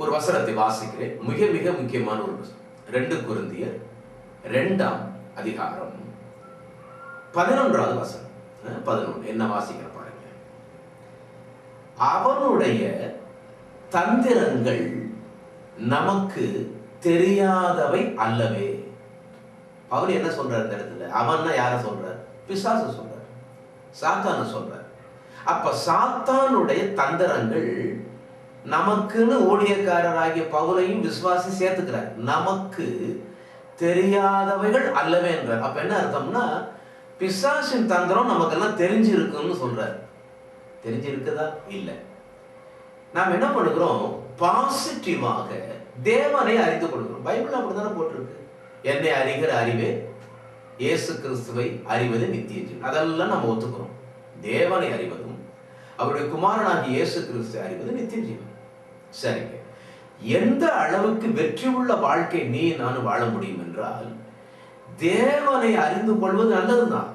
ஒரு வசனத்தை வாசிக்கிறேன். மிக மிக முக்கியமான ஒரு வசனம். 2 கொரிந்தியர் 2ஆம் அதிகாரம் 11வது வசனம். 11 என்ன வாசிக்கிற பாருங்க. அவனுடைய தந்திரங்கள் நமக்கு தெரியாதவை அல்லவே. அவர் என்ன சொல்றார் இந்த இடத்துல? அவன்னா யார சொல்றார்? பிசாசு சொல்றார், சாத்தான சொல்றார். அப்ப சாத்தானுடைய தந்திரங்கள் நமக்குன்னு ஊழியக்காரராகிய பவுலையும் விசுவாசி சேர்த்துக்கிறார். நமக்கு தெரியாதவைகள் அல்லவே என்றார். அப்ப என்ன அர்த்தம்னா, பிசாசின் தந்திரம் நமக்கெல்லாம் தெரிஞ்சு இருக்குன்னு சொல்றார். தெரிஞ்சு இருக்குதா? இல்லை. நாம் என்ன பண்ணுகிறோம்? பாசிட்டிவாக தேவனை அறிந்து கொள்கிறோம். பைபிள் அப்படித்தானே போட்டிருக்கு. என்னை அறிகிற அறிவே இயேசு கிறிஸ்துவை அறிவது நித்திய ஜீவன். அதெல்லாம் நம்ம ஒத்துக்கிறோம். தேவனை அறிவதும் அவருடைய குமாரனாகிய இயேசு கிறிஸ்துவை அறிவது நித்திய ஜீவன். சரிங்க. எந்த அளவுக்கு வெற்றி உள்ள வாழ்க்கை நீ நானும் வாழ முடியும் என்றால், தேவனை அறிந்து கொள்வது நல்லதுதான்.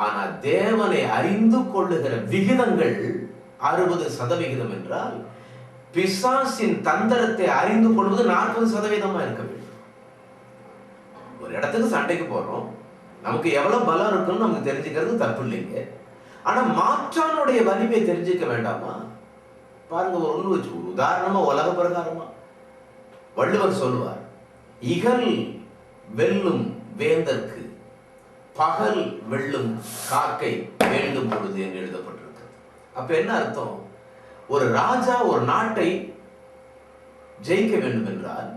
ஆனா தேவனை அறிந்து கொள்ளுகிற விகிதங்கள் 60% என்றால், பிசாசின் தந்திரத்தை அறிந்து கொள்வது 40% இருக்க வேண்டும். ஒரு இடத்துக்கு சண்டைக்கு போறோம், நமக்கு எவ்வளவு பலம் இருக்குன்னு நமக்கு தெரிஞ்சுக்கிறது தப்பு இல்லைங்க. ஆனா மாற்றானுடைய வலிமையை தெரிஞ்சுக்க வேண்டாமா? பாருங்க, ஒன்று வச்சு ஒரு உதாரணமா, உலக பிரகாரமா வள்ளுவர் சொல்லுவார், இகல் வெல்லும் வேந்தற்கு பகல் வெல்லும் காக்கை வேண்டும் பொழுது என்று எழுதப்பட்டிருக்கு. அப்ப என்ன அர்த்தம்? ஒரு ராஜா ஒரு நாட்டை ஜெயிக்க வேண்டும் என்றால்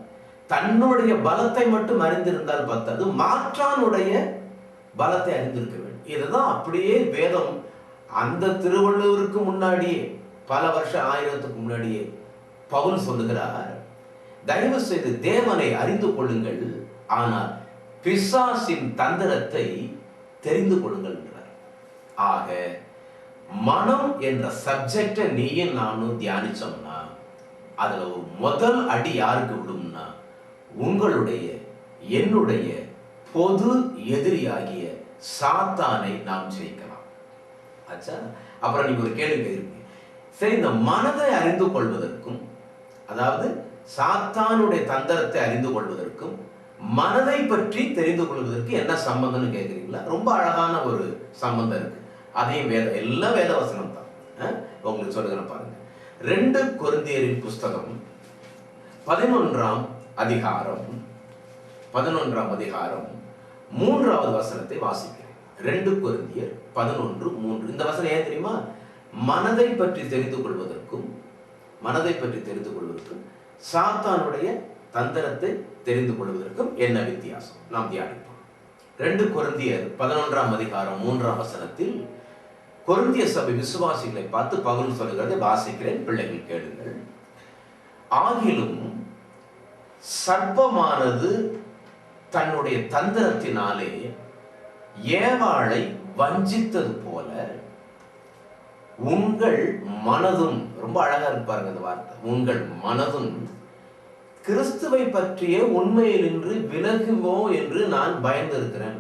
தன்னுடைய பலத்தை மட்டும் அறிந்திருந்தால் பத்தாது, மாற்றானுடைய பலத்தை அறிந்திருக்க வேண்டும். இதுதான் அப்படியே வேதம் அந்த திருவள்ளுவருக்கு முன்னாடியே, பல வருஷம் 1000க்கு முன்னாடியே பவுல் சொல்லுகிறார், தயவு செய்து தேவனை அறிந்து கொள்ளுங்கள், ஆனால் பிசாசின் தந்திரத்தை தெரிந்து கொள்ளுங்கள் என்றார். ஆக மனம் என்ற சப்ஜெக்டை நீயும் நானும் தியானிச்சோம்னா, அதுல ஒரு முதல் அடி யாருக்கு விடும்னா, உங்களுடைய என்னுடைய பொது எதிரியாகிய சாத்தானை நாம் ஜெயிக்கலாம். ஆச்சா? அப்புறம் நீங்க ஒரு கேள்வி கேட்கிறீங்க, சரி, இந்த மனதை அறிந்து கொள்வதற்கும், அதாவது சாத்தானுடைய தந்திரத்தை அறிந்து கொள்வதற்கும் மனதை பற்றி தெரிந்து கொள்வதற்கு என்ன சம்பந்தம்னு கேட்குறீங்களா? ரொம்ப அழகான ஒரு சம்பந்தம் இருக்கு. அதையும் எல்லாம் வேத வசனம் தான். உங்களுக்கு சொல்லுகிறேன் பாருங்க. 2 கொரிந்தியரின் புஸ்தகம் 11ஆம் அதிகாரம் 3வது வசனத்தை வாசிக்கிறேன். 2 கொரிந்தியர் 11:3. இந்த வசனம் ஏன் தெரியுமா? மனதை பற்றி தெரிந்து கொள்வதற்கும் சாத்தானுடைய தந்திரத்தை தெரிந்து கொள்வதற்கும் என்ன வித்தியாசம் நாம் தியானிப்போம். 2 கொரிந்தியர் 11ஆம் அதிகாரம் 3ஆம் வசனத்தில் கொரிந்திய சபை விசுவாசிகளை பார்த்து பவுல் சொல்லுகிறதை வாசிக்கிறேன், பிள்ளைகள் கேளுங்கள். ஆகிலும் சர்ப்பமானது தன்னுடைய தந்திரத்தினாலே ஏவாளை வஞ்சித்தது போல உங்கள் மனதும், ரொம்ப அழகா இருப்பாருங்க இந்த வார்த்தை, உங்கள் மனதும் கிறிஸ்துவை பற்றிய உண்மையில் நின்று விலகுவோ என்று நான் பயந்து இருக்கிறேன்.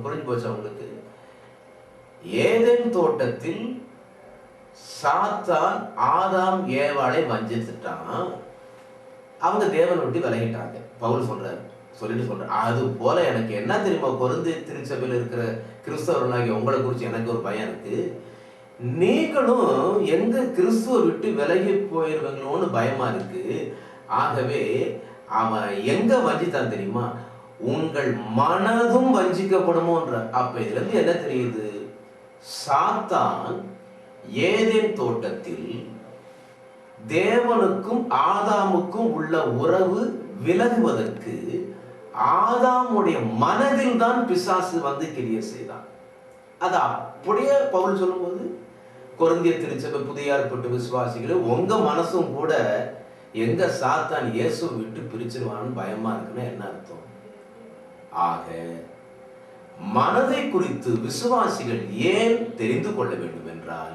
புரிஞ்சு போச்சு அவங்களுக்கு? ஏதேன் தோட்டத்தில் சாத்தான் ஆதாம் ஏவாளை வஞ்சித்துட்டான், அவங்க தேவனை விட்டு விலகிட்டாங்க. பவுல் சொல்றாரு, அது போல எனக்கு என்ன தெரியுமா, கொரிந்திய திருச்சபையில் இருக்கிற கிறிஸ்தவர்களாகிய உங்களை குறித்து எனக்கு ஒரு பயம் இருக்கு. நீங்களும் எங்க கிறிஸ்துவ விட்டு விலகி போயிருவீங்களோன்னு பயமா இருக்கு. ஆகவே அவன் எங்க வஞ்சித்தான் தெரியுமா? உங்கள் மனதும் வஞ்சிக்கப்படுமோன்ற. அப்ப இதுல இருந்து என்ன தெரியுது? சாத்தான் ஏதேன் தோட்டத்தில் தேவனுக்கும் ஆதாமுக்கும் உள்ள உறவு விலகுவதற்கு ஆதாமுடைய மனதில் தான் பிசாசு வந்து கிரியை செய்தான். அது அப்படியே பவுல் சொல்லும்போது, கொரிந்திய திருச்சபை புதிய ஏற்பாட்டு விசுவாசிகளை உங்க மனசும் கூட எங்க சாத்தான் இயேசு விட்டு பிரிச்சிருவான்னு பயமா இருக்குன்னு என்ன அர்த்தம்? ஆக மனதை குறித்து விசுவாசிகள் ஏன் தெரிந்து கொள்ள வேண்டும் என்றால்,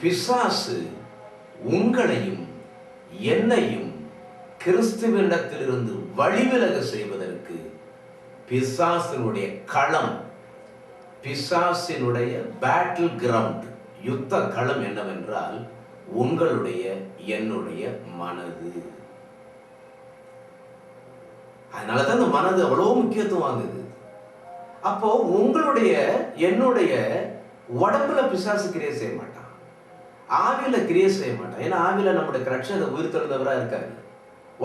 பிசாசு உங்களையும் என்னையும் கிறிஸ்துவினிடத்திலிருந்து வழிவிலக செய்வதற்கு பிசாசினுடைய களம், பிசாசினுடைய பேட்டில் கிரவுண்ட், யுத்த களம் என்னவென்றால் உங்களுடைய என்னுடைய மனது. அதனாலதான் இந்த மனது அவ்வளவு முக்கியத்துவம் வாங்குது. அப்போ உங்களுடைய என்னுடைய உடம்புல பிசாசு கிரியை செய்ய மாட்டான், ஆவியில கிரியை செய்ய மாட்டான். ஏன்னா ஆவியில நம்முடைய ரட்சகர் உயிர் தெழுந்தவரா இருக்காரு.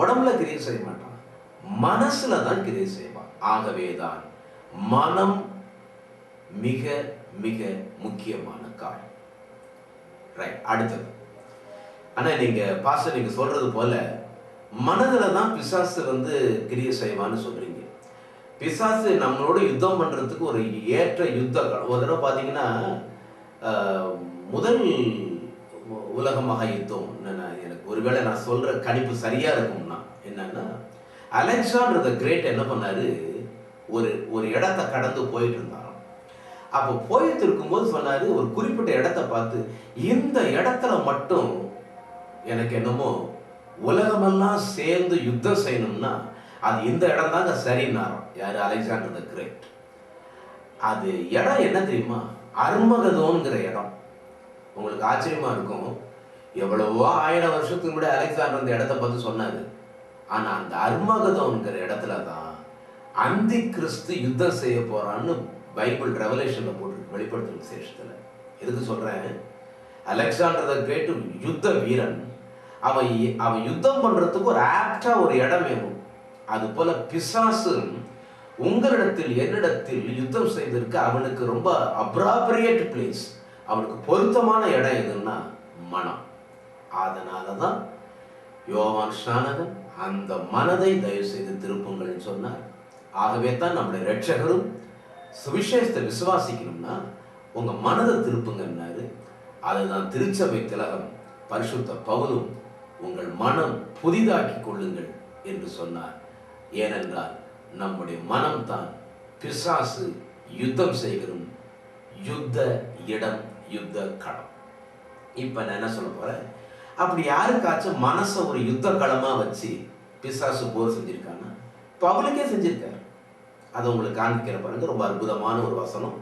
உடம்புல கிரியை செய்ய மாட்டான், மனசுல தான் கிரியை செய்வான். ஆகவேதான் மனம் மிக மிக முக்கியமான காரணம். ரைட். அடுத்தது, ஆனா நீங்க சொல்றது போல மனதுல தான் பிசாசு கிரியை செய்வான்னு சொல்றீங்க. பிசாசு நம்மளோட யுத்தம் பண்றதுக்கு ஒரு ஏற்ற யுத்த காலம். ஒரு தடவை பாத்தீங்கன்னா முதல் உலக மகா யுத்தம், எனக்கு ஒருவேளை நான் சொல்ற கணிப்பு சரியா இருக்கும்னா என்னன்னா, அலெக்சாண்டர் தி கிரேட் என்ன பண்ணாரு, ஒரு இடத்தை கடந்து போயிட்டு இருந்தாராம். அப்போ போயிட்டு இருக்கும்போது சொன்னாரு, ஒரு குறிப்பிட்ட இடத்தை பார்த்து, இந்த இடத்துல மட்டும் எனக்கு என்னமோ உலகமெல்லாம் சேர்ந்து யுத்தம் செய்யணும்னா அது இந்த இடம் தாங்க சரின்னாராம். யாரு? Alexander the Great. அது இடம் என்ன தெரியுமா? அர்மகதோன்கிற இடம். உங்களுக்கு ஆச்சரியமா இருக்கும், எவ்வளவோ 1000 வருஷத்துக்கு முன்னாடி அலெக்சாண்டர் அந்த இடத்தை பார்த்து சொன்னாரு. ஆனா அந்த அர்மகதோன்கிற இடத்துல தான் அந்தி கிறிஸ்து யுத்தம் செய்ய போறான்னு பைபிள் ரெவலேஷன்ல போட்டு வெளிப்படுத்தும் விசேஷத்துல. எதுக்கு சொல்றேன்? அலெக்சாண்டர் தி கிரேட் யுத்த வீரன். அவன் யுத்தம் பண்றதுக்கு ஒரு ஆப்டா ஒரு இடம் வேணும். அது போல பிசாசு உங்களிடத்தில் என்னிடத்தில் யுத்தம் செய்திருக்க அவனுக்கு ரொம்ப அப்ராப்ரியேட் பிளேஸ், அவனுக்கு பொருத்தமான இடம் எதுன்னா மனம். அதனாலதான் யோவான் ஸ்நானகன் அந்த மனதை தயவு செய்து திருப்புங்கள்னு சொன்னார். ஆகவே தான் நம்முடைய இரட்சகரும் சுவிசேஷத்தை விசுவாசிக்கணும்னா உங்க மனதை திருப்புங்கன்னாரு. அதுதான் திருச்சபை திலகம் பரிசுத்த பவுலும் உங்கள் மனம் புதிதாக்கி கொள்ளுங்கள் என்று சொன்னார். ஏனென்றால் நம்முடைய மனம் தான் பிசாசு யுத்தம் செய்கிறோம் யுத்த இடம், யுத்த களம். இப்ப நான் என்ன சொல்ல போறேன், அப்படி யாருக்காச்சும் மனசை ஒரு யுத்த களமா வச்சு பிசாசு போர் செஞ்சிருக்கானா? பவுலுக்கே செஞ்சிருக்காரு. அதை உங்களுக்கு காண்பிக்கிற பாருங்க, ரொம்ப அற்புதமான ஒரு வசனம்.